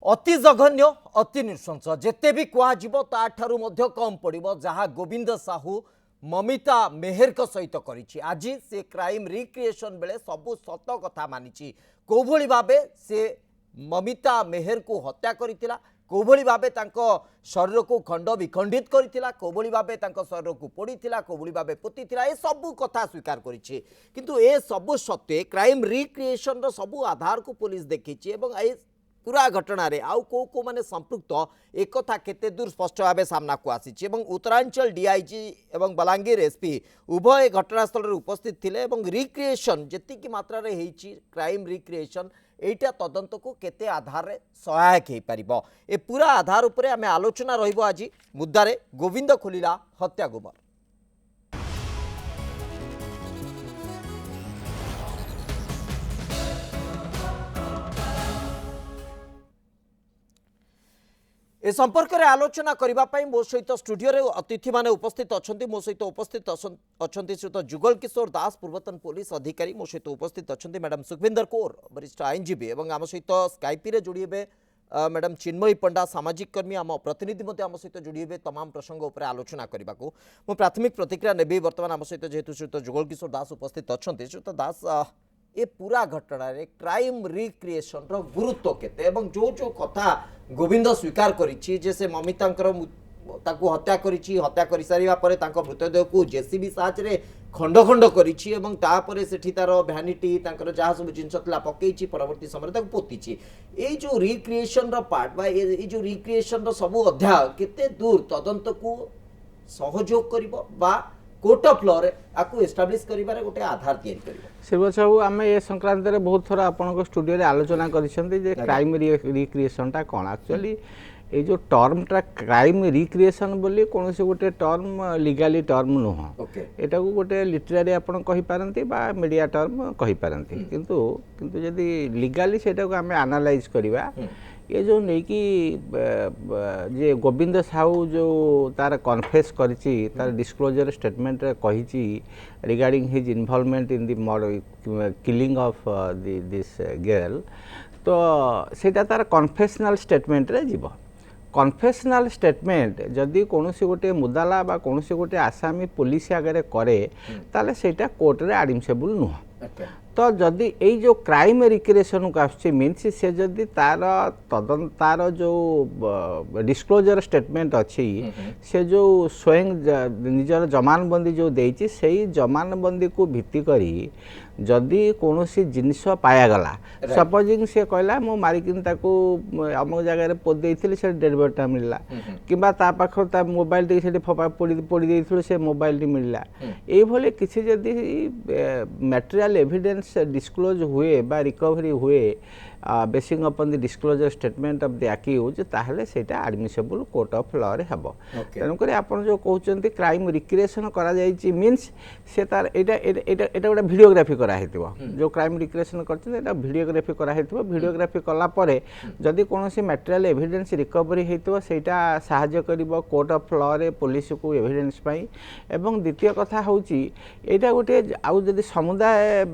अति जघन्य अति नृशंस जेते भी कहुव ताठारू मध्य कम पड़ो जहाँ गोविंद साहू ममिता मेहर सहित करिछि। आज से क्राइम रिक्रिएशन बेले सबु सत कथा मानिछि। कोभली भाबे से ममिता मेहर को हत्या करितिला, कोभली भाबे तांको शरीर को खंड विखंडित करितिला, कोभली भाबे तांको शरीर को पोड़ीतिला, कोभली भाबे पोतीतिला, ए सबु कथा स्वीकार करिछि। किंतु ए सबु सत्वे क्राइम रिक्रिएशन रो सबु आधार को पुलिस देखिछि एवं ए पूरा घटना रे आउ को माने संपृक्त एक कथा केते दूर स्पष्ट भाव सामना को आसी एवं उत्तरांचल डीआईजी एवं बलांगीर एसपी उभय घटनास्थल रे उपस्थित थिले एवं रिक्रिएशन जेतिकी मात्रा रे हेछि क्राइम रिक्रिएशन एटा तदंत को केते आधार रे सहायक हे परिबो। ए पूरा आधार उपरे आमे आलोचना रहिबो। आज मुद्दा रे गोविंद खोलिला हत्या गुमर। ए संपर्क में आलोचना करने मो सहित स्टूडियो रे अतिथि माने उपस्थित अच्छा। मो सहित उपस्थित अच्छा श्रीयुत जुगल किशोर दास पूर्वतन पुलिस अधिकारी, मो सहित उपस्थित अच्छा मैडम सुखविंदर कौर वरिष्ठ आईनजीवी और आम सहित स्काइपी रे जोड़ी मैडम चिन्मयी पंडा सामाजिक कर्मी आम प्रतिनिधि आम सहित जोड़ी तमाम प्रसंग उपर आलोचना करने को मु प्राथमिक प्रतिक्रिया नेबी। बर्तमान आम सहित जेहेतु श्रीयुत जुगल किशोर दास उपस्थित अच्छा। श्रीयुत दास ये पूरा घटना रे क्राइम रिक्रिएशन रो गुरुत्व केते एवं जो जो कथा गोविंद स्वीकार करिछि जे से ममितांकर ताकू हत्या करिछि, हत्या करि सारिबा परे तांको मृतदेह को जेसीबी साहाय्य रे खंड खंड करिछि एवं तापरे सेठी तार भ्यानिटी तांकर जहा सब जिंस तला पकेइछि परवर्ती समय ताकू पोतिछि। ए जो रिक्रिएशन रो पार्ट बा ए जो रिक्रिएशन रो सब अध्याय केते दूर तदंत को सहयोग करिवो बा कोर्ट ऑफ लॉ रे आकु एस्टाब्लिश करिबारे गोटे आधार तैयारी करिवो। शिव साहू आम ए संक्रांत रे बहुत थोड़ा आपन स्टूडियो रे आलोचना करिसेंती जे क्राइम रिक्रिएशन टा कोन एक्चुअली ए जो टर्म टा क्राइम रिक्रिएशन बोली कौन से गोटे टर्म लीगली टर्म नुह। एटा को गोटे लिटरेरी आपन कहि पारंती बा मीडिया टर्म कहि पारंती किंतु किंतु यदि लीगली सेटा को आम एनालाइज करिबा ये जो नहीं कि जे गोविंद साहू जो तार कन्फेस करिछि तार डिस्क्लोजर स्टेटमेंट रे कहिछि regarding his involvement in the killing of this girl, तो सेटा तार कन्फेशनल स्टेटमेंट रे जीव। कन्फेशनल स्टेटमेंट जदि कौन से गोटे मुदाला बा कौन से गोटे आसामी पुलिस आगे करे ताले सेटा कोर्ट रे एडमिसेबल नुह। तो जदि ये जो क्राइम रिक्रिएशन को आसुछि मीन्स से जदि तार तदन तार जो डिस्क्लोजर स्टेटमेंट अच्छी से जो स्वयं निजर जमानबंदी जो देइछि सेही जमानबंदी को भित्ति करी जदि कौन सी जिनस पायागला सपोजिंग से कहला मो मारिकिन ताको अमुक जगह पोद देइथिली से डेड बॉडी मिलला किबा ता पाख ता मोबाइल टी से पोड़ी देइथिलो से मोबाइल टी मिलला ए भले किसी जदि मटेरियल एविडेंस डिस्क्लोज हुए बा रिकवरी हुए basing upon the disclosure statement of the accused ताहले सेटा एडमिसेबल कोर्ट ऑफ लॉ रे हबो। तेनु करे आपण जो कहउचंती क्राइम रिक्रिएशन करा जाईची मींस से तार एटा गोटे वीडियोग्राफी करा हेतिबो। जो क्राइम रिक्रिएशन करछन एटा वीडियोग्राफी करा हेतिबो। वीडियोग्राफी कला परे जदि कोनोसी मटेरियल एविडेंस रिकवरी हेतिबो सेटा सहाय्य करिवो कोर्ट ऑफ लॉ रे पुलिस को एविडेंस पाई। एवं द्वितीय कथा होउची एटा गोटे आउ जदि समुदाय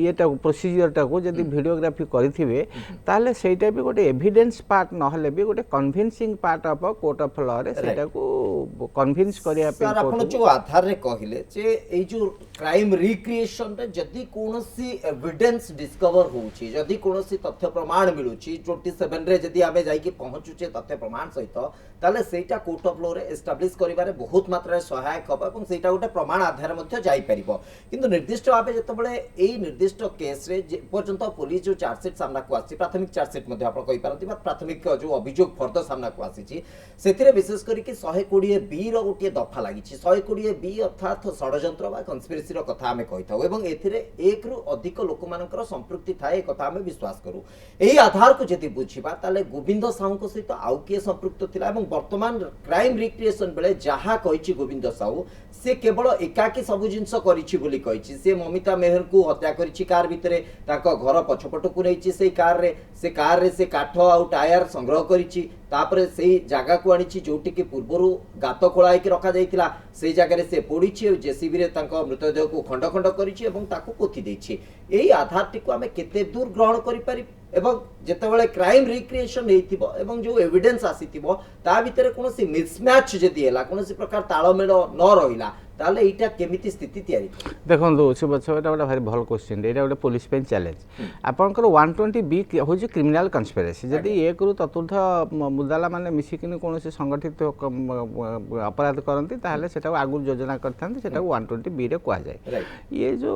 येटा प्रोसीजर टा को जदि वीडियोग्राफी करिथिबे ताले सेटा भी गोटे एविडेंस पार्ट नहले भी गोटे convincing part of court of law रे सेटा को कन्विंस करिया पे सर आपण जो आधार रे कहिले जे ए जो क्राइम रिक्रिएशन रे जदी कोनोसी एविडेंस डिस्कवर होउची जदी कोनोसी तथ्य प्रमाण मिलुची 27 रे जदी आबे जाई कि पहुंचुचे तथ्य प्रमाण सहित ताले सेटा कोर्ट ऑफ लॉ रे एस्टैब्लिश करिबारे बहुत मात्रा रे सहायक होबा এবং सेटा गोटे प्रमाण आधार मध्ये जाई परिबो। किंतु निर्दिष्ट भाबे जतबळे एई निर्दिष्ट केस रे पर्यंत पुलिस जो चार्जशीट सामना को आसी प्राथमिक चार्जशीट मध्ये आपण कहि पारंती बा प्राथमिक जो अभियोग फर्द सामना को आसी सेथिरे विशेष करी कि 120 बी रो गोटे दफा लागिछि। 120 बी अर्थात षडयंत्र बा कन्स्पिरेसी रो कथा हमें कहिथाउ एवं एथिरे एक रु अधिक लोक मानकर संपृक्ति थाए कथा हमें विश्वास करू। एही आधार को जति बुझिबा ताले गोविंद साहू को सहित आउ के संपृक्त थिला एवं वर्तमान क्राइम रिक्रिएशन बेले जहा कहिछि गोविंद साहू से केवल एकाकी सब जिंस करिछि बोली कहिछि। से ममिता मेहर को हत्या करिछि कार भितरे ताको घर पछपट को नैछि से कार कार रे से काठ आउ टायर संग्रह करिछि तापरे सेही जागा को आनिछि जोटी कि पूर्वरु गात खोळाई कि रखा जाइतिला सेही जागा रे से पोडिछि जेसीबी रे तांको मृतदेह को खंड खंड करिछि एवं ताकू पोथि दैछि एही आधारटी को आमे केते दूर ग्रहण करि पारि एवं जेतेबेले क्राइम रिक्रिएशन हेतिबो एवं जो एविडेंस आसीतिबो ता भितरे कोनोसी मिसमैच जदि होला कोनोसी प्रकार ताळमेळ न रहिला ताले एटा केमिति स्थिति तयारी देखो शिवछ एटा गोटे भारी भल क्वेश्चन एटा गोटे पुलिस पे चैलेंज आपनकर 120 हो क्रिमिनल कन्स्पिरेसी जदि एक रु चतुर्थ मुदाला माने मिसिकिनी कोनोसी संगठित अपराध करंती ताहले सेटा आगु योजना करथांती सेटा 120 रे कुआ जाय ये जो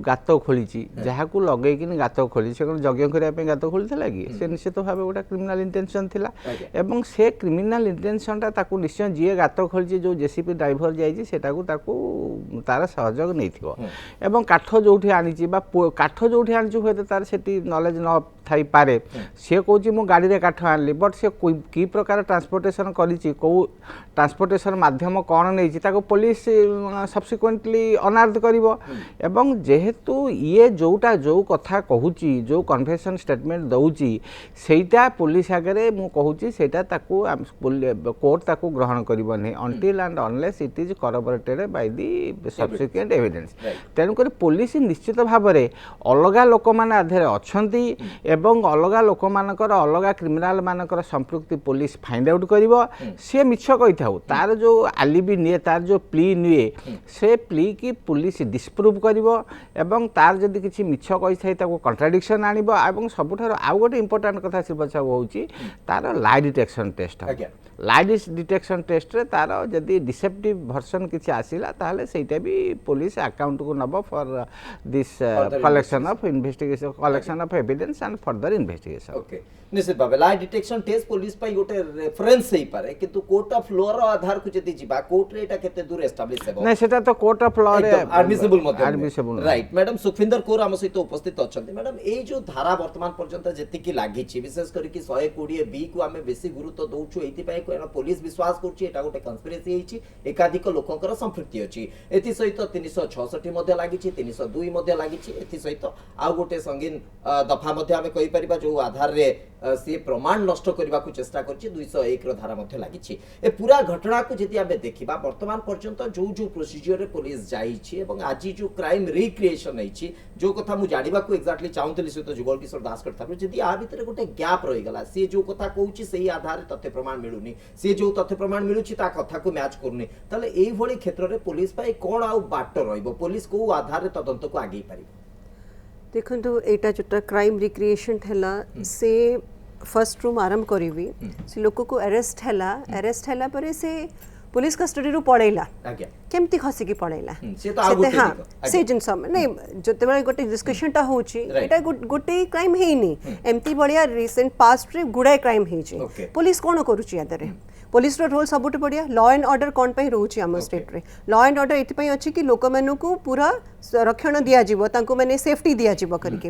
गात खोलिची जहा को लगै किनी गात खोली से कोन जग्य करिया पे गात खोलिथला कि से निश्चित भाबे गोटे क्रिमिनल इंटेंशन थिला एवं से क्रिमिनल इंटेंशन ता ताकू निश्चय जे गात खोलिची जो जेसीपी ड्राइवर जाईची सेटा ताकू तार सहयोग नहीं थी एवं काठ जो आनी काठ जो आनी हुए तार से नॉलेज न थाई पारे सी कौच मु गाड़ी रे काठ आनली बट से कि प्रकार ट्रांसपोर्टेशन करी कौ ट्रांसपोर्टेशन माध्यम कौन नहीं पुलिस सब्सिक्वेंटली अनार्थ करिवो एवं जेहेतु ये जोटा जो कथा कहूची जो कन्फेशन स्टेटमेंट दउची सेटा पुलिस आगे मु कहूची सेटा ताकू कोर्ट ताकू ग्रहण करिवो नहीं until and unless it is corroborated by the subsequent evidence तेणुक पुलिस निश्चित भाव में अलग लोक मैंने आधे अच्छी एवं अलग लोक मानकर अलग क्रिमिनाल मानकर संपृक्ति पुलिस फाइंड आउट करिवो से मिछ कहि थाउ तार जो आलिबी निये तार जो प्ली निये से प्ली की पुलिस डिस्प्रूव करिवो एवं तार जदि किछि मिछ कहि थाइ ताको कॉन्ट्राडिक्शन आनिबो एवं सबुठार आउ गोटे इंपोर्टेंट कथा शिवचा होउची तार लाई डिटेक्शन टेस्ट लाई डिटेक्शन टेस्ट रे तार जदि डिसेप्टिव वर्सन किछि आसिला ताहले सेटा भी पुलिस अकाउंट को नबो for this collection of investigation collection of evidence and further investigation okay निश्चित भाव लाई डिटेक्शन टेस्ट पुलिस पई गोटे रेफरेंस हेई पारे किंतु कोर्ट ऑफ लॉ रो आधार को जदि जिबा कोर्ट रे एटा केते दूर एस्टैब्लिश हेबो नै सेटा तो कोर्ट ऑफ लॉ रे admissible right madam Sukhwinder Kaur हम सहित उपस्थित अछंती मैडम ए जो धारा वर्तमान पर्यंत जेति की लागि छि विशेष करी कि 120 बी को हमें बेसी गुरुत्व दउछु एति पई कोन पुलिस विश्वास करछि एटा गोटे कन्स्पिरेसी हेछि एकाधिक लोकंकर संपृक्ति अछि एति सहित 366 मध्ये लागि छि 302 मध्ये लागि छि एति सहित आ गोटे संगीन दफा मध्ये हमें कहि परिबा जो आधार रे से प्रमाण नष्ट करबा को चेष्टा करछि 201 रो धारा मध्ये लागि छि ए पूरा घटना को जति आबे देखिबा वर्तमान पर्यंत जो जो प्रोसीजर रे पुलिस जाई छि एवं आजि जो क्राइम रिक्रिएशन है छि जो कथा मु जानिबा को एक्जेक्टली चाहूतली से तो जुगल किशोर दास करथा जति आ भितर गोटे गैप रहि गला से जो कथा कहूछि सही आधार तथ्य प्रमाण मिलुनी से जो तथ्य प्रमाण मिलुछि ता कथा को मैच करनी तले एई भली क्षेत्र रे पुलिस पाई कोन आ बाट रहइबो पुलिस को आधार रे तदंत को आगे पारिबो देखंतु एटा जोटा क्राइम रिक्रिएशन हैला से फर्स्ट रूम आरंभ करिवि से लोक को अरेस्ट हैला परे से पुलिस कस्टडी रु पड़ैला आज्ञा केमती खसी की पड़ैला से तो आगु से जिनस नै जते बेले गोटे डिस्कशन टा होची एटा गोटे क्राइम हेनी एमती बलिया रिसेंट पास्ट रे गुडाय क्राइम हेची पुलिस कोन करूची यादरे पुलिस रो रोल सबुठ बढ़िया लॉ एंड ऑर्डर कौन पे रोची आम स्टेट रे लॉ एंड ऑर्डर एथि अच्छी कि लोक मानू को पूरा संरक्षण दिया जीवो तांको माने सेफ्टी दिया जीवो करके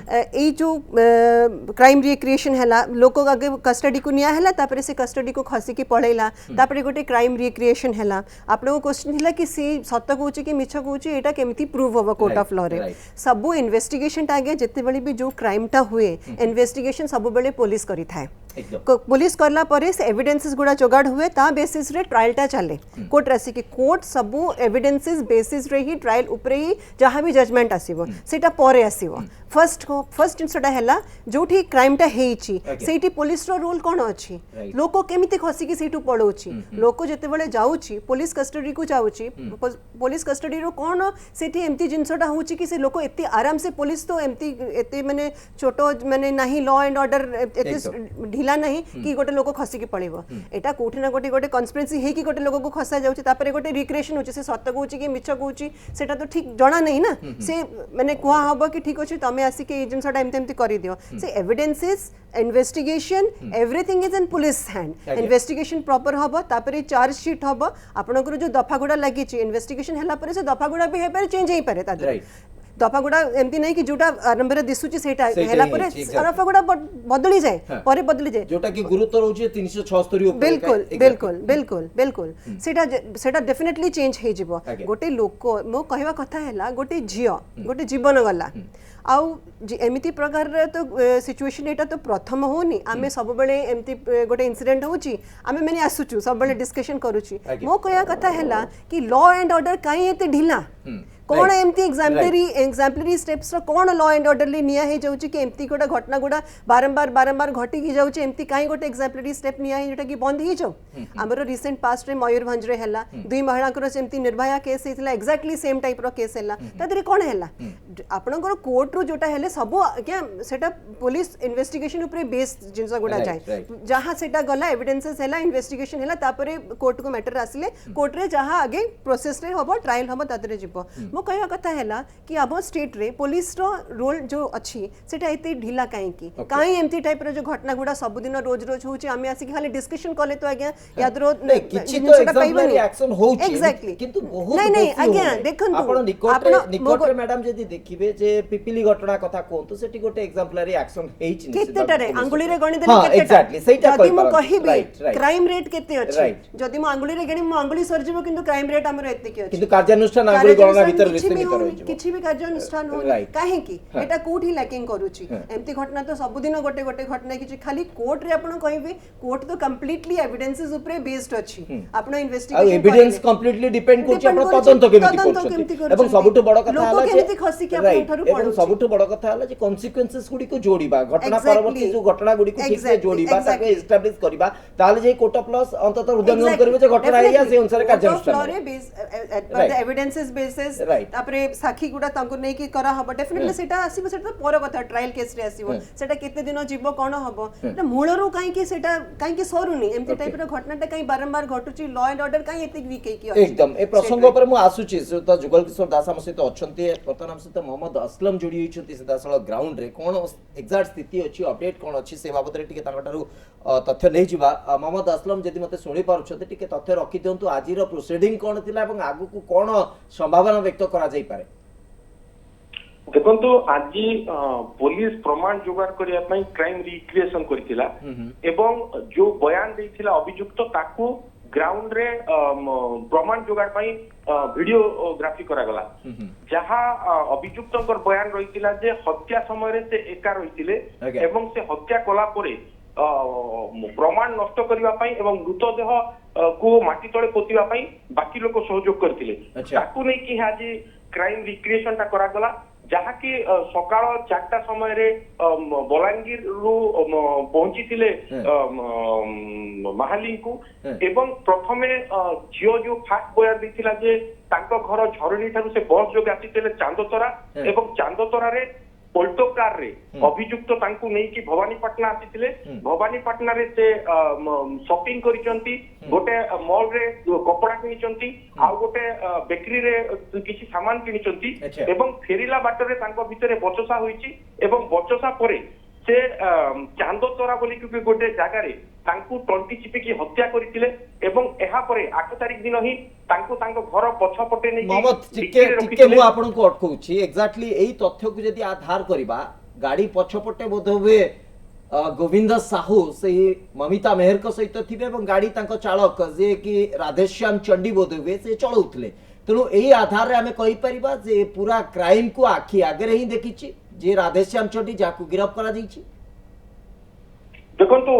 ए जो क्राइम रिक्रिएशन हैला लोक आगे कस्टडी को निया हैला तापरे से कस्टडी को खसी की पड़ैला तापरे गोटे क्राइम रिक्रिएशन हैला आपण को क्वेश्चन हिला कि से सत्य कहूची कि मिछ कहूची एटा केमिति प्रूव होबो कोर्ट ऑफ लॉ रे सबु इन्वेस्टिगेशन टा आगे जते बेले भी जो क्राइम टा हुए इन्वेस्टिगेशन सबु बेले पुलिस करी थाए पुलिस करला परे से एविडेंसेस गुडा जोगाड़ हुए ता बेसिस रे ट्रायल टा चले कोर्ट रासी की कोर्ट सबु एविडेंसेस बेसिस रे ही ट्रायल ऊपर ही जहाँ भी जजमेंट आसीबो सेटा परे आसीबो फर्स्ट जिनसटा हैला जोठी क्राइम टा हेची सेठी पुलिस रो रोल कोन अछि लोको केमिति खसी की सेटू पड़ोची लोको जते बेले जाउची पुलिस कस्टडी को जाउची पुलिस कस्टडी रो कोन सेठी एम्ति जिनसटा होची कि से लोको एत्ती आराम से पुलिस तो एम्ति एते माने छोटो माने नाही लॉ एंड ऑर्डर एते ढिला नहीं कि गोटे लोक खसी की पड़िबो एटा कोठी ना गोटे कन्स्पिरेसी हे कि गोटे लोक को खसा जाउची तापरे गोटे रिक्रिएशन होची से सत्य कहूची कि मिछ कहूची सेटा तो ठीक जणा नहीं ना से माने कुआ हबो कि ठीक अछि तमे आसी के एजेंसटा एमते करि दियो से evidences investigation everything is in police hand investigation proper हबो तापरे चार्ज शीट हबो आपनकर जो दफा गुडा लागि छि इन्वेस्टिगेशन हला परे से दफा गुडा भी हे पारे चेंज हे पारे ता दफा गुड़ा एमती नहीं कि जोटा आरंभ रे दिसुची सेटा सेटा हैला ही परे है, exactly. दफा गुड़ा बदली जाए परे बदली जाए जोटा कि गुरुतर होची 376 ऊपर बिल्कुल exactly. बिल्कुल बिल्कुल बिल्कुल सेटा डेफिनेटली चेंज हे जिवो आगे। गोटे लोक मो कहवा कथा हैला गोटे झियो गोटे जीवन गला आउ एमिति प्रकार रे तो सिचुएशन एटा तो प्रथम होनी आमे सब बेले एमिति गोटे इंसिडेंट होची आमे माने आसुचु सब बेले डिस्कशन करूची आगे। मो कहया कथा हैला कि लॉ एंड ऑर्डर काई एते ढिला कौन Right. एमती एग्जाम्पलरी स्टेप्स रो कौन लॉ एंड ऑर्डर ले निया हे जाउची कि एमती गोटा घटना गुडा बारंबार घटी की जाउची एमती काई गोटे एग्जाम्पलरी स्टेप निया हे जेटा कि बंद ही जाउ हमरो रिसेंट पास्ट रे मयूरभंज रे हैला दुई महिला को सेमती निर्भया केस हेतला एक्जेक्टली सेम टाइप रो केस हैला तादरे कोन हैला आपनकर कोर्ट रो जोटा हेले सब क्या सेटा पुलिस इन्वेस्टिगेशन ऊपर बेस जिंस गुडा Right, जाय right. जहां सेटा गला एविडेंसेस हैला इन्वेस्टिगेशन हैला तापरे कोर्ट को मैटर आसिले कोर्ट रे जहां आगे प्रोसेस रे हबो ट्रायल हबो तादरे जिवो मो कहया कथा हैला कि अब स्टेट रे पुलिस रो रोल जो अछि सेटा एते ढिला काहे की काहे एमती टाइप रो जो घटना गुडा सब दिन रोज होची आमे आसी खाली डिस्कशन करले तो आज्ञा याद रो नहीं किछि तो एग्जाम्पलरी एक्शन होची एग्जैक्टली किंतु बहुत नहीं नहीं बेसी आज्ञा होउनी। देखंतु आपण निकट रे मैडम जदी देखिबे जे पिपिली घटना कथा कोंतु सेठी गोटे एग्जाम्पलरी एक्शन हेइछि केतेटारे आंगुली रे गणी हां देले एग्जैक्टली सेटा जदि मो कहि कहिबी राइट राइट क्राइम रेट केते अछि Right. जदि मो आंगुली रे गणी मो आंगुली सरजिबो किंतु क्राइम रेट हमर एते की अछि किंतु कार्यानुष्ठान आंगुली गणना भीतर सीमित रहिଯିବ किछि भी कार्यानुष्ठान हो Right. काहे की एटा कोठी लैकिंग करूची एमती घटना तो सब दिन गोटे गोटे घटना किछि खाली कोर्ट रे आपण कहिबे कोर्ट तो कंप्लीटली एविडेंसेस ऊपर बेस्ड अछि आपण आ इन्वेस्टिगेशन एविडेंस कंप्लीटली डिपेंड करछि आपण तदंत केमिति करछथि एवं सबटु बड़ कथा लोक हला केमिति खसी के आपण थारु एवं पडुछि सबटु बड़ कथा हला जे कन्सिक्वेंसेस गुडी को जोड़ीबा घटना Exactly. परवर्ती जो घटना गुडी को ठीक से Exactly. जोड़ीबा ताके Exactly. एस्टैब्लिश करबा ताले जे कोर्ट प्लस अंतत उद्यम करबे जे घटना एरिया से अनुसार कार्यानुष्ठान द एविडेंसेस बेसिस Right. तापरे साखी गुडा तांको नै कि करा हबो डेफिनेटली सेटा आसीबो सेटा तो पर कथा ट्रायल केस रे आसीबो सेटा केते दिन जीवो कोन हबो सेटा मूलरो काई कि सेटा काई कि सरुनी एमती टाइप रो घटनाटा काई बारंबार घटुची लॉ एंड ऑर्डर काई एते वीक की अछि एकदम ए प्रसंग ऊपर मु आसुची तो जुगल किशोर दास हम सहित अछंती वर्तमान हम सहित मोहम्मद असलम जोड़ी होइछंती सीधासल ग्राउंड रे कोन एग्जैक्ट स्थिति अछि अपडेट कोन अछि से बाबत रे टिके तांकटारु तथ्य नै जिबा मोहम्मद असलम जदि मते सुनि पारुछते टिके तथ्य रखि दियंतु आजिर प्रोसीडिंग कोन थिला एवं आगु को कोन संभावना व्यक्त करा जाई पारे देखो आज पुलिस प्रमाण जोगाड़ करने क्राइम रिक्रिएशन करथिला एवं जो बयान देथिला अभियुक्त ताकू ग्राउंड रे प्रमाण जोगाड़ पाई वीडियोग्राफी करागला जहाँ अभियुक्त बयान रही जे हत्या समय रे से एका रही एवं से हत्या कला परे प्रमाण नष्ट करबा पाई एवं मृतदेह को माटी तले पोतिबा पाई बाकी लोक सहयोग करथिले ताकू नै कि आज क्राइम रिक्रिएशन ता करागला जहाँ की सकाळ 4टा समय रे बलांगीर रु पहुंची थिले महाली को एवं प्रथमे झियो जो फास्ट बयान देथिला जे तांको घर झरणी ठारू से बस जोगे आसीथिले चांदतरा एवं चांदतरा रे पल्टो कार रे अभियुक्त तांकु नै कि भवानीपाटना आसीथिले भवानीपाटना रे से शॉपिंग करिसंती गोटे मॉल रे कपड़ा किनिसंती आ गोटे बेकरी रे किछि सामान किनिसंती एवं फेरिला बाटरे तांको भितरे बचसा होईची एवं बचसा परे से चांदतरा बोली कि गोटे जगह रे तांकु टंटी चिपिकी हत्या करिथिले एवं एहा परे 8 तारिख दिन ही तांकु तांको घर पछपटे नै मोहम्मद टिके मु आपन को अटकौछि एक्जेक्टली एई तथ्य को जदि आधार करिबा गाड़ी पछपटे बोध हुए गोविंद साहू से ममिता मेहर को सहित थिबे एवं गाड़ी तांको चालक जे कि राधेश्याम चंडी बोध हुए से चलाउथले तेणु एई आधार रे हमें कहि परिबा जे पूरा क्राइम को आखि आगे ही देखिछि जे राधेश्याम चंडी जाकू गिरफ्त करा दैछि देखो तो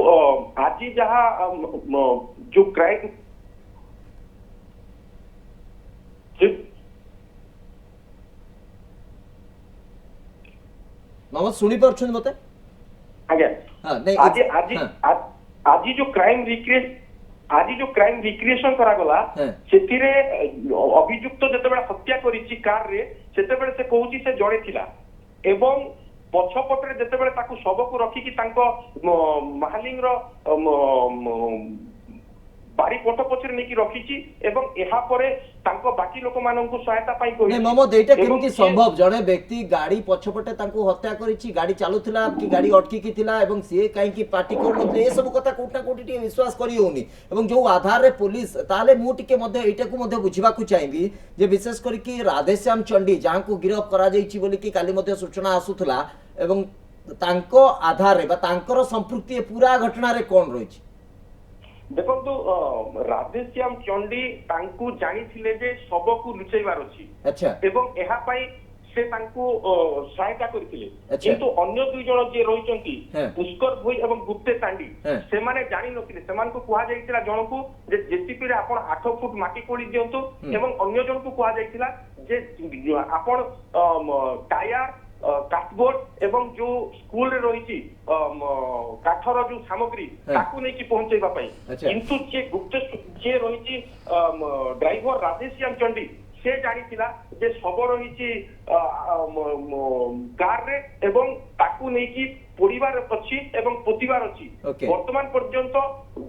आज जहाँ जो क्राइम मोहम्मद सुनी पारछन मते आज्ञा हां नहीं आज आज आज जो क्राइम रिक्रिएशन करा गला सेतिरे अभियुक्त जेतेबेला हत्या करिछि कार रे सेतेबेले से कहूछि से जड़े थिला एवं पछपटे जेतेबेले ताकू सबको रखिकी तांको महालिंग रो बारी पट पछरे नेकी रखिछि एवं एहा परे तांको बाकी लोक माननकु सहायता पाई नहीं कहि ममद एटा केमती संभव जड़े व्यक्ति गाड़ी पछपटे तांको हत्या करिछि गाड़ी चालुथिला कि गाड़ी अटकी की थिला एवं से काहे कि पार्टी करनथि ए सब कथा कोठा कोठी टिके विश्वास करि होनी एवं जो आधार रे पुलिस ताले मु टिके मध्ये एटा को मध्ये बुझिबा को चाहिबी जे विशेष करी कि राधेश्याम चंडी जहां को गिरफ्त करा जाइछि बोली कि काली मध्ये सूचना आसुथला एवं तांको आधार रे बा तांकर संपृक्ति पूरा घटना रे कोन रहिछि देखंतु राधेश्याम चंडी तांकु जानिथिले जे सबकु लुचैबार अछि अच्छा एवं एहा पाई से तांकु सहायता करथिले अच्छा। किंतु अन्य दुई जण जे रहिचंती हाँ। पुष्कर भोई एवं गुप्ते तांडी हाँ। से माने जानि नथिले समान को कुहा जाइतिला जणकु जे जेसीपी रे आपण 8 फुट माटी कोड़ी दियंतु एवं अन्य जण को कुहा जाइतिला जे आपण टायर काटबोर्ड एवं जो स्कूल रे रहिछि काठर जो सामग्री ताकू नै कि पहुंचैबा पई अच्छा। किंतु जे गुप्त जे रहिछि ड्राइवर राधेश्याम चंडी से जानिथिला जे सब रहिछि कार रे एवं ताकू नै कि परिवार अछि एवं पोतिवार अछि Okay. वर्तमान पर्यंत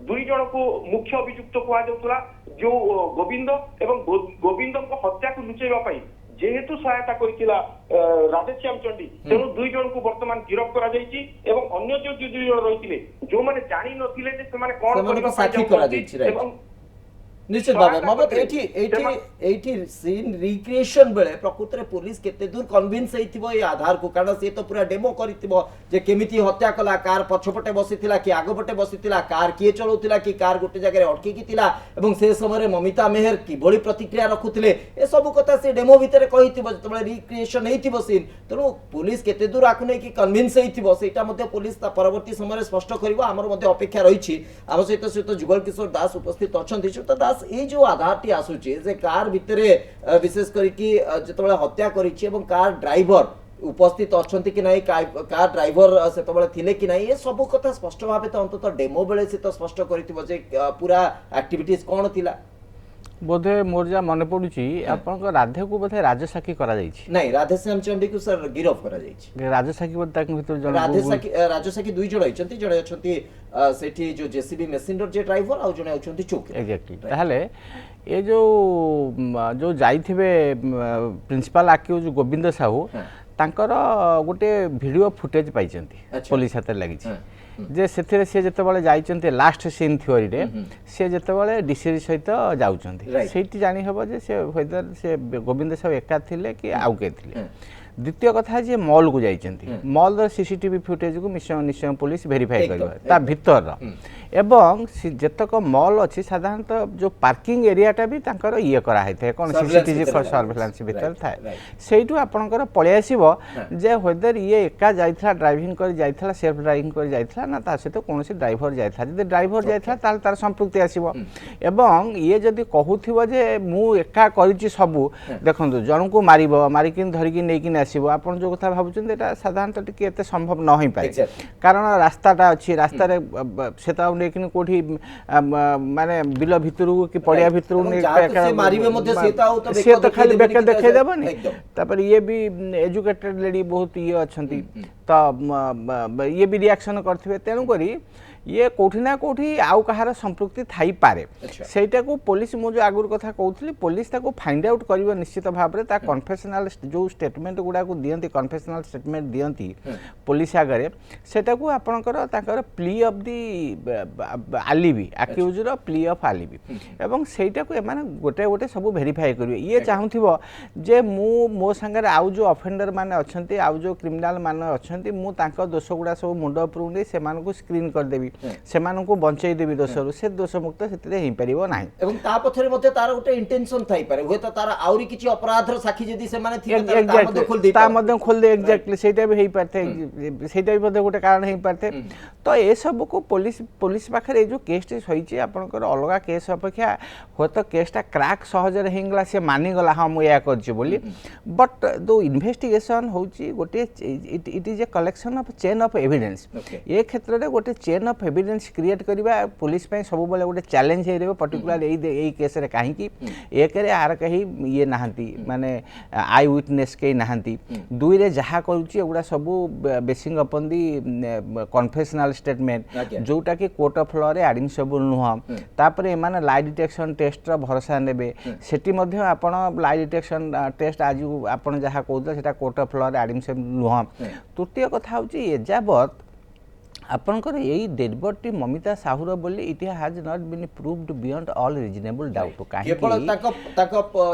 दुई जण को मुख्य अभियुक्त कुहा जाउतला जो गोविंद एवं गोविंद को हत्या को लुचैबा पई जेहेतु सहायता करिथिला राधेश्याम चंडी तेणु दुई जण को वर्तमान गिरफ्त करा जाइछि एवं अन्य जो दुई जण रहिथिले जो माने जानि नथिले जे से माने कोन सेमानकु साथी करा जाइछि, right? एवं निश्चित भाव सहायता ममत करथिले। एठी सीन रिक्रिएशन बेले प्रकृत रे पुलिस केते दूर कन्विंस हेतिबो ए आधार को कारण से तो पूरा डेमो करितिबो जे केमिति हत्या कला कार पछपटे बसितिला कि आगपटे बसितिला कार किए चलौतिला कि कार गोटे जगह रे अटकी की तिला एवं से समय रे ममिता मेहर कि बड़ी प्रतिक्रिया रखुतिले ए सब कथा से डेमो भितरे कहितिबो जतबे रिक्रिएशन हेतिबो सीन तेनु पुलिस केते दूर आकु नै कि कन्विंस हेतिबो सेटा मध्ये पुलिस ता परवर्ती समय रे स्पष्ट करिवो हमर मध्ये अपेक्षा रहिछि आम सहित जुगल किशोर दास उपस्थित अछंती श्रीयुत दास ये जो आधारटी आसुची जे कार भितरे विशेष करिकी जतबेले हत्या करिछि एवं कार ड्राइवर उपस्थित अछंती कि नाही कार ड्राइवर सेतबेले थिले कि नाही ये सब कथा स्पष्ट भाबे तो अंतत डेमो बेले से तो स्पष्ट करिथिबो जे पूरा एक्टिविटीज कोन थिला बोधे मोर जा मन पड़ुची आपन राधे को बोधे राजसाखी करा जाइछि नहीं राधेश्याम चंडी को सर गिरफ्त करा जाइछि राजसाखी बोधे ताक भितर जण राजसाखी दुई जण अछंती जणे अछंती सेठी जो जेसीबी मशीन जे ड्राइवर आ जणे अछंती चौकी एक्जेक्टली ताहले ये जो जाइथिबे प्रिंसिपल आक्यूज गोविंद साहू तांकर गोटे वीडियो फुटेज पाइचंती पुलिस हाथ लागिछि जे सेथिरे से जेतेबेले जाइचंती लास्ट सीन थ्योरी रे से जेतेबेले डीसी सहित जाउचंती सेठी जानि हबो जे से वेदर से गोविंद साहू एका थिले कि आउ के थिले द्वितीय कथा जे मॉल को जाइचंती मॉल द सीसीटीवी फुटेज को निश्चय पुलिस वेरीफाई करबा ता भीतर एवं जेतक मॉल अछि साधारणतः जो पार्किंग एरियाटा भी तांकर ये करा हैथे कोन सीसीटीवी सर्वेलेंस भीतर थाए सेइटु आपनकर पळे आसीबो जे वेदर ये एका जाइथला ड्राइविंग कर जाइथला सेल्फ ड्राइविंग कर जाइथला ना ता से तो कोनोसी ड्राइवर जाइथला जदि ड्राइवर जाइथला ताल तार संपृक्ति आसीबो एवं ये जदि कहूथिबो जे मु एका करिछि सबु देखंतु जण को मारिबो मारि किन धरि कि नै किन आसीबो आपन जो कथा भाबुछन एटा साधारणतः टिके एते संभव न होई पाए कारण रास्ताटा अछि रास्ता रे सेता नेकिन कोठी माने बिल भितरु कि पड़िया भितरु ने से मारिबे मध्ये सेता हो तो से तो खाली बेक देखे देबनी तापर ये भी एजुकेटेड लेडी बहुत ये अछंती तो ये भी रिएक्शन करथिबे तेनु करी ये कोठी ना कोठी आउ कहार संपृक्ति थाई पारे सेटा को पुलिस मु जो आगुर कथा कहउथली पुलिस ताको फाइंड आउट करिवो निश्चित भाबरे ता कन्फेशनल जो स्टेटमेंट गुडा को दियंती कन्फेशनल स्टेटमेंट दियंती पुलिस आगरे सेटा को आपनकर ताकर plea of the alibi accused रो प्ली ऑफ आलिबी एवं सेटा को माने गोटे गोटे सब वेरीफाई करिवे ये चाहुथिबो जे मो संगे आउ जो ऑफेंडर माने अछंती आउ जो क्रिमिनल माने अछंती मु तांको दोष गुडा सब मुंड उपरु नै सेमान को स्क्रीन कर देबी सेमान को बंचाई देबी दोषरु से दोष मुक्त सेतरे हेई परिबो नाही एवं ता पछरे मध्ये तार उटे इंटेंशन थाई पारे होय त तार आउरी किछि अपराधर साखी जदी से माने थिले ता मध्ये खोल दे ता मध्ये खोल दे एक्जेक्टली सेटा भी हेई पारथे सेटा भी मध्ये गोटे कारण हेई पारथे तो ए सब को पुलिस पाखरे जो केस टे सहिछि आपनकर अलगा केस अपेक्षा हो तो केसटा क्रैक सहजर हेंगला से मानि गला हां मु या करछि बोली बट दो इन्वेस्टिगेशन होछि गोटे it is a collection of chain of evidence ए क्षेत्र रे गोटे chain of of evidence create करवा पुलिस सब गोटे चैलेंज हो पर्टिकुलर यही केस रे कहीं एक आर कहीं ये नहांती माने आई विटनेस कहीं नहांती दुई रे जहाँ करुच्ची एगुड़ा सब बेसिंग अपन दी कन्फेशनल स्टेटमेंट जोटा कि कोर्ट ऑफ लॉ रे एडमिसिबल नुह तापर एमाने लाई डिटेक्शन टेस्ट भरोसा नेबे सेठी मध्ये आपण लाई डिटेक्शन टेस्ट आज आपण जहाँ कहते सेटा कोर्ट ऑफ लॉ रे एडमिसिबल नुह तृतीय कथा होची एजावत आपनकर यही डेड बॉडी ममिता साहुर बोली it has not been proved beyond all reasonable doubt काहे केवल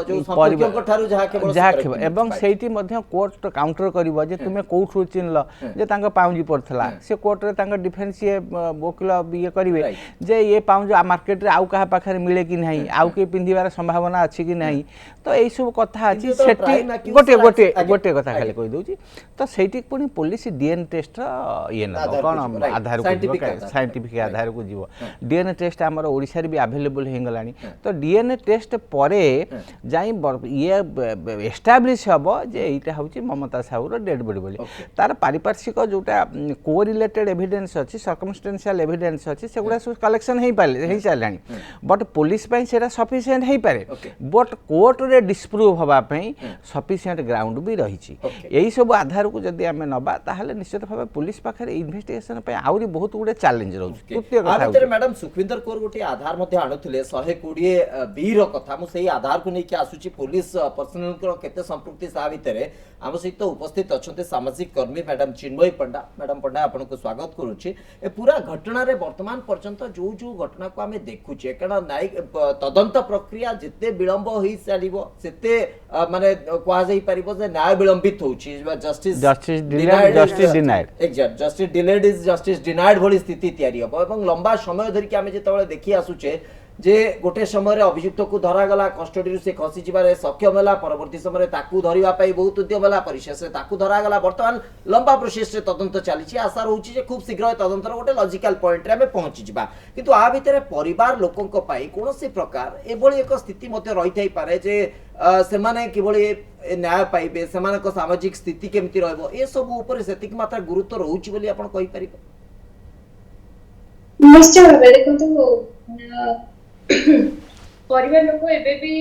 जो संपर्क ठारू केवल एवं सेठी मध्ये कोर्ट काउंटर करिवो जे तुमे कोठरु चिन्हल जे तांका पाउंजी पड़थला से कोर्ट रे तांका डिफेंस ये वकील ये करिवे जे ये पाउंज मार्केट रे आउ कहा पाखरे मिले कि नहीं आउ के पिंधिबार संभावना अछि कि नहीं तो एई सब कथा अछि सेठी गोटे कथा खाली कहि दोची तो सेठी पुनी पुलिस डीएनए टेस्ट ये न कोन आधार को साइंटिफिक आधार को जीव डीएनए टेस्ट आमर ओडिसा रे भी अवेलेबल हे गलानी तो डीएनए टेस्ट परे जाई ये एस्टैब्लिश हबो जे एटा होची ममता साहुर डेड बॉडी बोली तार पारिपार्श्विक जोटा को रिलेटेड एविडेंस अछि सर्कमस्टेंशियल एविडेंस अछि सेगुडा सब कलेक्शन हे पाले हे चालानी बट पुलिस पई सेरा सफिशिएंट हे पारे बट कोर्ट रे डिस्प्रूव हबा पई सफिशिएंट ग्राउंड भी रही छी एही सब आधार को जदी हमें नबा ताहले निश्चित भाबे पुलिस पाखरे इन्वेस्टिगेशन पे आउरी बहुत गुडे चैलेंज रहउछ तृतीय कथा आबितर मैडम सुखविंदर कौर गोटे आधार मध्ये आणुथिले 120 बीर कथा मु सेही आधार को नेकी आसुची पुलिस पर्सनल को केते संपृक्ति सा भितरे आम सहित उपस्थित अच्छा सामाजिक कर्मी मैडम चिन्मयी पंडा मैडम पंडा आपको स्वागत करुच्ची ए पूरा घटना रे वर्तमान पर्यंत जो जो घटना को आमे देखुचे कारण न्यायिक तदंत प्रक्रिया जिते विलंब होई सारिबो सेते माने कहा जाई परिबो जे न्याय विलंबित होउची justice denied exact justice delayed is justice denied भली स्थिति तैयारी हो एवं लंबा समय धरि के आमे जेतबेले देखि आसुचे जे गोटे समय अभियुक्त को धरा गला कस्टडी से खसी जिबारे सक्षम होला परवर्ती समय ताकू धरिबा पई बहुत उद्यम होला परिशेष से ताकू धरा गला वर्तमान लंबा प्रोसेस से तदंत चली आशा रहउची जे खूब शीघ्र तदंतर गोटे लॉजिकल पॉइंट रे हमें पहुंची जिबा किंतु आ भितरे परिवार लोकन को पई कोनोसी प्रकार एबोली एक स्थिति मते रहि थाई पारे जे से माने किबोली न्याय पाइबे सेमान को सामाजिक स्थिति केमति रहबो ए सब ऊपर सेतिक मात्रा गुरुत्व रहउची बोली आपण कहि परिबे निश्चय भाबे देखंतु परिवार लोक एबे भी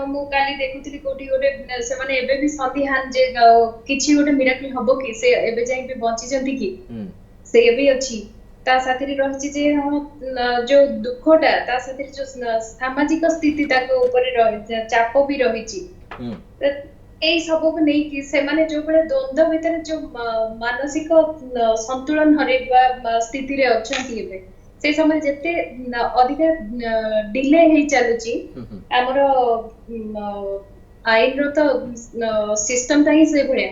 मु काली देखुतली कोठी गोटे से माने एबे भी संदिहान जे किछि गोटे मिराकल हबो कि से एबे जाई भी बंची जंती कि से भी अछि ता साथी रहछि जे जो दुखटा ता साथी जो सामाजिक स्थिति ताको ऊपर रहि चाप भी रहिछि एई सब को नै कि से माने जो बडे द्वंद्व भीतर जो मानसिक संतुलन हरेबा स्थिति रे अछंती एबे से समय जते अधिक डिले हे चलुची हमर आईन रो तो सिस्टम ता ही से भड़िया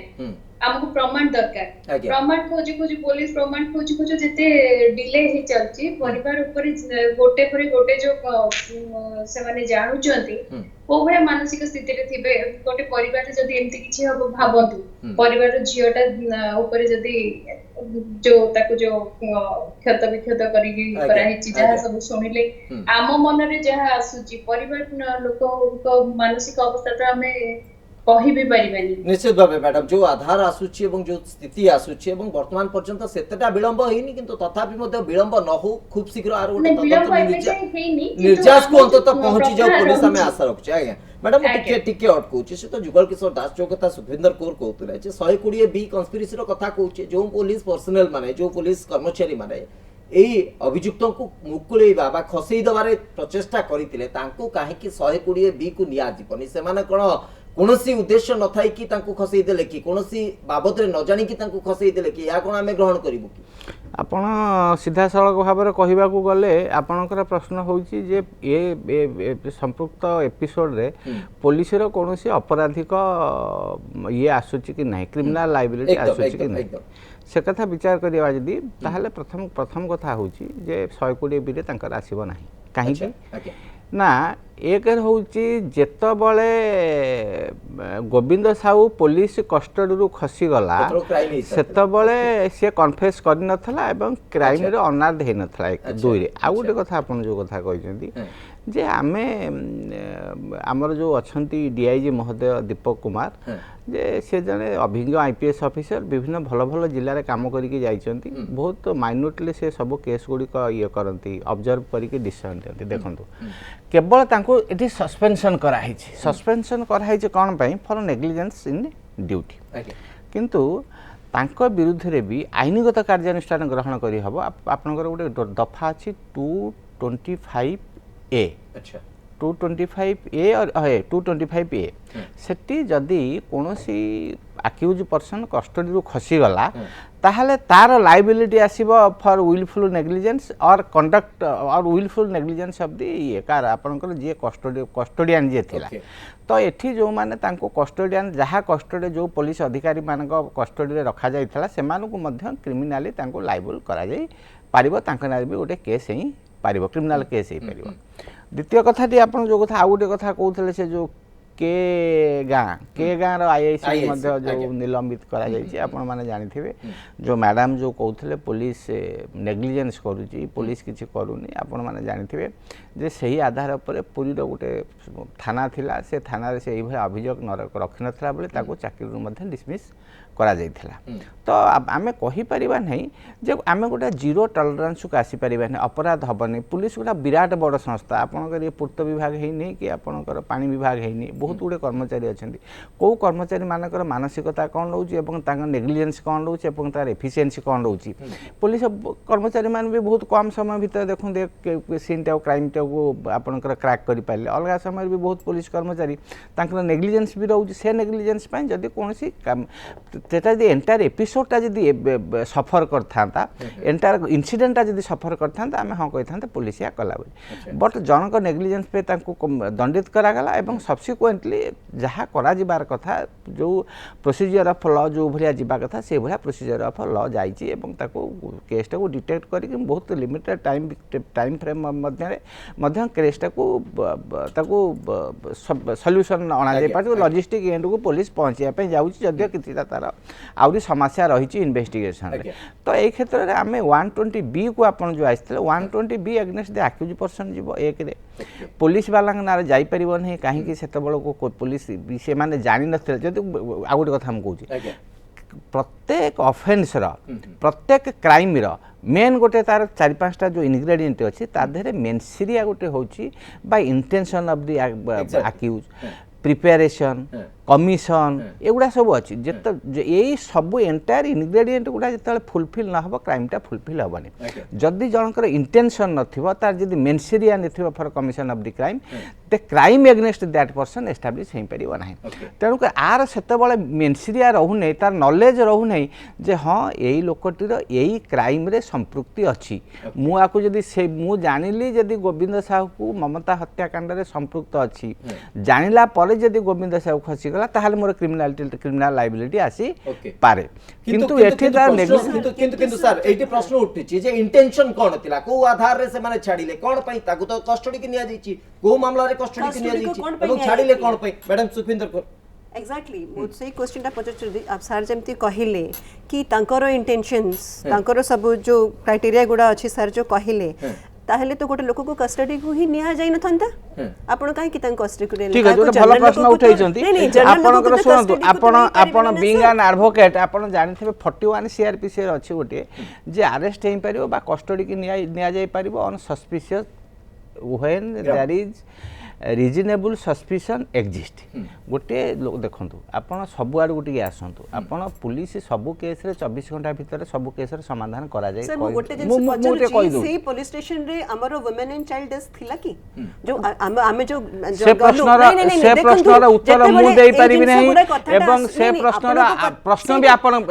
हमको प्रमाण दरकार प्रमाण खोज पुलिस प्रमाण खोज जते डिले हे चलची परिवार ऊपर गोटे पर गोटे जो से माने जानू चंती ओ भया मानसिक स्थिति रे थिबे गोटे परिवार जदी एमती किछि हबो भाबंतु परिवार झियोटा ऊपर जदी जो ताको जो क्षत विक्षत करी करा हिची जहा सब सुनिले आम मन रे जहा आसुची परिवार लोक को मानसिक अवस्था तो हमें कहि भी परिबानी निश्चित भाबे मैडम जो आधार आसुची एवं जो स्थिति आसुची एवं वर्तमान पर्यंत सेतेटा विलंब हेनी किंतु तथापि मध्ये विलंब न हो खूब शीघ्र आरो निर्जास को अंत तक पहुंची जाओ पुलिस हमें आशा रखछ आज्ञा मैडम टिके अटकूची से तो जुगल किशोर दास जो कथा सुखविंदर कौर कहतले जे 120 बी कन्स्पिरेसी रो कथा कहूचे जो पुलिस पर्सनल माने जो पुलिस कर्मचारी माने एई अभियुक्तों को मुकुलेइबा बा खसेई दबारे प्रचेष्टा करितिले तांको काहे कि 120 बी को निया जीवनी से माने कोन कोनोसी उद्देश्य न थाई कि तांको खसेई देले कि कोनोसी बाबत रे न जानि कि तांको खसेई देले कि या कोन हमें ग्रहण करिबु कि आपण सीधा सड़क भाव में कहवा गले आपणकर प्रश्न होची जे ये संपृक्त एपिसोड रे पुलिस रो कोनोसी अपराधिक ये आसुची कि नहीं क्रिमिनल लायबिलिटी आसुची कि नहीं से कथा विचार करिया जदी ताहले प्रथम कथा होची जे 120 बी रे तांकर आसीबो नाही काहे कि ना एक होची जेतबळे गोविंद साहू पुलिस कस्टडी खसी गला सेतबळे से कन्फेस कर नथला एवं क्राइम रे अनार्ड हे नथला एक दुई रे आ गोटे कथा आपण जो कथा कहछंती जे आमे आमर जो अछंती डीआईजी महोदय दीपक कुमार जे से जने अभिज्ञ आईपीएस ऑफिसर विभिन्न भल भल जिले में काम करके जाइछंती बहुत माइन्यूटली से सब केस गुड़ी ये करती ऑब्जर्व करके डिसीजन दियंती देखंतु केवल तांको एठी सस्पेंशन कराई छी सस्पेंशन कराई छी कोन पई फॉर नेग्लिजेंस इन ड्यूटी किंतु तांको विरुद्ध रे भी आईनगत कार्यानुष्ठान ग्रहण करी हबो आपनकर गोटे दफा अछि 225 ए अच्छा 225 ए और 225 ए सेठी जदि कोनोसी अक्यूज पर्सन कस्टडी रु खसी गला ताहले तार लायबिलिटी आसीबो फॉर विलफुल नेग्लिजेंस और कंडक्ट और विलफुल नेग्लिजेंस ऑफ दी ये कार आपनकर जे कस्टोडियन जे थिला तो एठी जो माने तांको कस्टोडियन जहा कस्टडी जो पुलिस अधिकारी मानक कस्टडी रे रखा जाइथला से मानको मध्य क्रिमिनली तांको लायबल करा जाई पारिबो तांको नाल भी गोटे केस ही पारिबो क्रिमिनल केस ही पारिबो द्वितीय कथाटी आपन जो कथा आ गोटे कथा कहउथले से जो के गाँ रो आईआईसी मध्य जो निलंबित करा जाइछि आपण माने जानिथिबे जो मैडम जो कहउथले पुलिस नेग्लिजेंस करूची पुलिस किछि करूनी आपण माने जानिथिबे जे सही आधार पर पुरी रो गोटे थाना थिला से थाना रे से एई भय अभियोग रखि नथला बेले ताको चाकरी रो मध्य डिसमिस करा जाइथिला तो आमे कहि परिबा नहीं जे आमे गोटे जीरो टॉलरेंस को आसी परिबा नहीं अपराध हबनी पुलिस गोटा विराट बड़ संस्था आपनकर ये पूर्त विभाग है नहीं कि आपनकर पानी विभाग है नहीं बहुत गुडे कर्मचारी अछंती को कर्मचारी मानकर मानसिकता कोन रहउची एवं तांग नेग्लिजेंस कोन रहउची एवं तार एफिशिएंसी कोन रहउची पुलिस कर्मचारी मान भी बहुत कम समय भीतर देखुं दे सीनटा क्राइम टा को आपनकर क्रैक करि पाले अलगा समय भी बहुत पुलिस कर्मचारी तांकर नेग्लिजेंस भी रहउची से नेग्लिजेंस पय जदी कोनसी तेटा जदि एंटायर एपिसोडटा जदि सफर करथांता एंटायर इन्सिडेंटटा जदि सफर करथांता आमे हां कहिथांता पुलिस या कला बोली बट जनक नेग्लिजेंस पे तांको दंडित करा गला एवं सब्सिक्वेंटली जहा करा जिबार कथा जो प्रोसीजर ऑफ लॉ जो भलिया जिबा कथा से भलिया प्रोसीजर ऑफ लॉ जाईची एवं ताको केसटा को डिटेक्ट करी बहुत लिमिटेड टाइम फ्रेम मध्य केसटा को ताको सॉल्यूशन अना जाय पाछ लॉजिस्टिक एंड को पुलिस पहुंचिया पे जाउची जदियो कितिता तार आउरी समस्या रही इन्वेस्टिगेशन रे तो ए क्षेत्र रे आमे 120 बी को आपण जो आइतले 120 B against the accused person जीवो एक रे पुलिस वाला नारे जाई परिबो नहीं काहे कि सेते बळ को पुलिस से माने जानि नथले जदि आ गोटे कथा हम कहूची प्रत्येक ऑफेंस रो प्रत्येक क्राइम रो मेन गोटे तार 4-5टा जो इनग्रेडिएंट अछि ता धरे मेनसिरिया गोटे होची by intention of the accused preparation commission एगुड़ा सब अच्छी यही सब एंटायर इनग्रेडिएंट गुड़ा जो फुलफिल ना हो क्राइमटा फुलफिल हेनी जदि जनकर इंटेंशन नथिबो तार जदि मेनसिरिया नथिबो for commission of the crime the crime against that person establish हो पारिबो नाही तेणुक आर सेते बळे मेनसिरिया रहूने तार नॉलेज रहूने जे हाँ यही लोकटीर यही क्राइम रे संपृक्ति अच्छी मु आकु जदि से मु जानिली जदि गोविंद साहू को ममता हत्याकांड रे संपृक्त अच्छी जानिला परे जदि गोविंद साहू खसी ताहले मोर क्रिमिनल लायबिलिटी आसी पारे किंतु एठी तार किंतु सर एठी प्रश्न उठिछि जे इंटेंशन कोन थिला को आधार रे से माने छाडिले कोन पई ताकू तो कस्टडी के निया जाईछि को मामला रे कस्टडी के निया जाईछि एवं छाडिले कोन पई मैडम सुखविंदर को एक्जाक्टली मुझे क्वेश्चन पचार आप सार जमती कहले कि तांकर इंटेंशंस तांकर सब जो क्राइटेरिया गुड़ा अच्छी सर जो कहले ताहले तो गोटे लोक को कस्टडी को ही निया जाई नथंता आपण काहे कि तांको कस्टडी को ठीक है जोटे भलो प्रश्न उठाइछंती आपनकर सुनंतु आपण बीइंग एन एडवोकेट आपण जानिथिबे 41 सीआरपीसी रे अछि गोटे जे अरेस्ट हेई परिबो बा कस्टडी की निया जाई परिबो on suspicious when there is reasonable suspicion exist गोटे देखंतु आपण सब आड़ गोटे आसंतु आपण पुलिस सब केस रे 24 घंटा भीतर सब केस रे समाधान करा जाय सर गोटे जिंस पचर से पुलिस स्टेशन रे हमरो वुमेन एंड चाइल्ड डेस्क थिला कि जो आमे जो से प्रश्न रा उत्तर मु देई परिबि नहीं एवं से प्रश्न भी आपण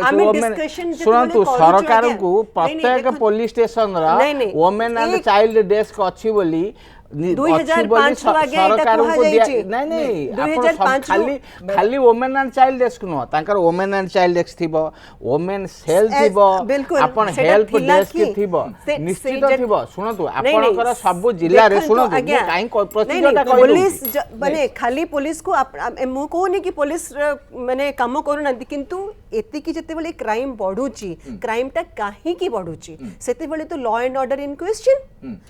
सुनंतु सरकार को प्रत्येक पुलिस स्टेशन रा वुमेन एंड चाइल्ड डेस्क अछि बोली 2005 आगे एटा कुहा जायछि। नहीं नहीं 2005 खाली खाली वुमेन एंड चाइल्ड डेस्क नुह तांकर वुमेन एंड चाइल्ड डेस्क थिबो वुमेन सेल थिबो बिल्कुल, आपण सेटा हेल्प थिला डेस्क कि- थिबो से- निश्चित से- थिबो सुनतु नहीं, आपणकर नहीं, सब जिल्ला रे देखंतु, सुनतु आज्ञा, काई नहीं, प्रोसीजर नहीं, टा पुलिस माने खाली पुलिस को मु कहूनी कि पुलिस माने काम करू किंतु एतिकी जेतेबेले क्राइम बढ़ुची क्राइम टा काहे की बढ़ुची सेतेबेले तो law and order in question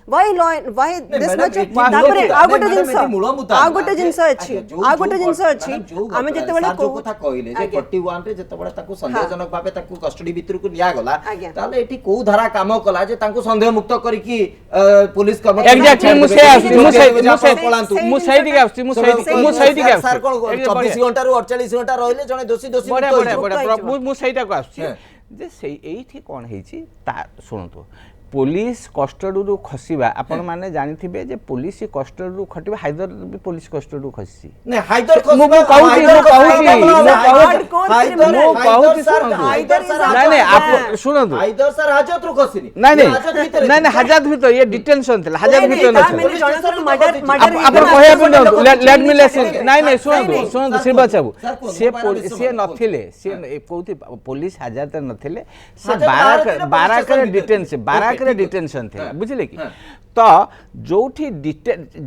why this much तापरे आ गोटे जिंस आ गोटे जिंस अछि आ गोटे जिंस अछि आमे जेतेबेले जो कथा कहले जे 41 रे जेतेबेले ताकू संदेहजनक भाबे ताकू कस्टडी भितर को लिया गला ताले एठी को धारा काम कला जे ताकू संदेह मुक्त करी कि पुलिस कर्मचारी एग्जैक्टली मु से आसी मु सही दिके आसी मु सही दिके आसी सर कोन 24 घंटा रु 48 घंटा रहले जने दोषी दोषी बड़े मुक्त बड़े होइछ। बड़े मु सहीटा को आसी जे सेई एठी कोन हेछि ता सुनतु पुलिस कस्टडी खसवा आपण माने जानिथिबे जे पुलिस कस्टडी खटिबा हाइदर भी पुलिस कस्टडी खसी ने हाइदर मु कहूची सर नहीं नहीं आप सुनतु हाइदर सर हाजत रु खसिनी नहीं नहीं हाजत भीतर ये डिटेंशन थिला हाजत भीतर न मर्डर आप कहया भी लेट मी लेसन नहीं नहीं सुनतु श्रीवास बाबू से नथिले से कोथि पुलिस हाजत नथिले से बाराक रे डिटेंशन बाराक रे डिटेंशन थिला बुझिले कि तो जोठी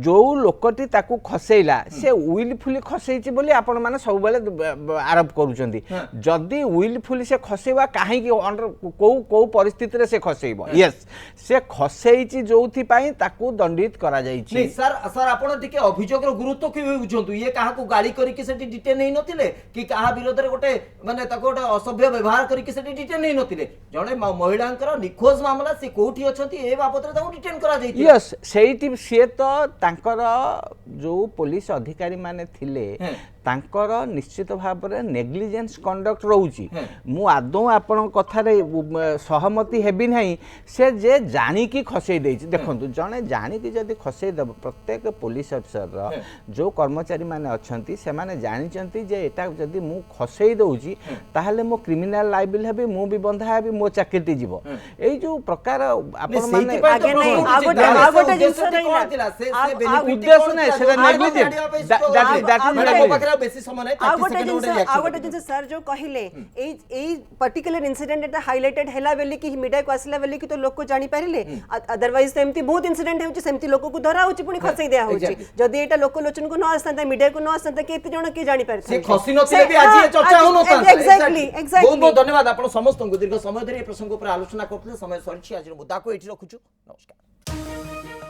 जो लोकटी ताकू खसेइला से विलफुली खसेइची बोली आपण माने सब बेले आरोप करूचंदी जदी विलफुली से खसेवा काहे कि अंडर को परिस्थिति रे से खसेइबो यस से खसेइची जोथि पई ताकू दंडित करा जाईची नहीं सर सर आपण टिके अभियोग रो गुरुत्व कि बुझंतु ये काहा को गाड़ी करी कि सेठी डिटेन नै नथिले कि काहा विरोध रे गोटे माने ताको गोटे असभ्य व्यवहार करी कि सेठी डिटेन नै नथिले जणे महिलांकर निखोज मामला से कोठी अछंती ए बाबत रे ताको डिटेन करा जाईती यस सेठी से तो तांकर जो पुलिस अधिकारी माने थिले तांकर निश्चित भाव में नेग्लिजेंस कंडक्ट रोची मु आदौ आपण कथा रे सहमति हेबी नहीं से जे जानी की खसई देछि देखंतु जने जानी की जदी खसई दब प्रत्येक पुलिस अफसर जो कर्मचारी माने अछंती से माने जानिचंती जे एटा जदी मु खसई दउची ताहाले मो क्रिमिनल लायबिल हेबी मु भी बंधा हेबी मो चाकरी जीवो एई जो प्रकार आपण माने आगे नहीं आ गोटे जिंस उद्देश्य नहीं सेटा नेग्लिजेंस दैट इज बेसी समय नै आ गोटे जिंस सर जो कहिले एई पर्टिकुलर इंसिडेंट एटा हाइलाइटेड हैला बेली कि मीडिया को आसला बेली कि तो लोक को जानि पारिले अदरवाइज सेमती बहुत इंसिडेंट होची सेमती लोक को धरा होची पुनी खसई दिया होची जदी एटा लोक लोचन को न आसता मीडिया को न आसता केते जण के जानि पारथि से खसी नथिले भी आज ये चर्चा हो नता एक्जेक्टली बहुत बहुत धन्यवाद आपण समस्त को दीर्घ समय धरि ए प्रसंग ऊपर आलोचना करथले समय सरिछि आज मुद्दा को एठी रखुछु नमस्कार।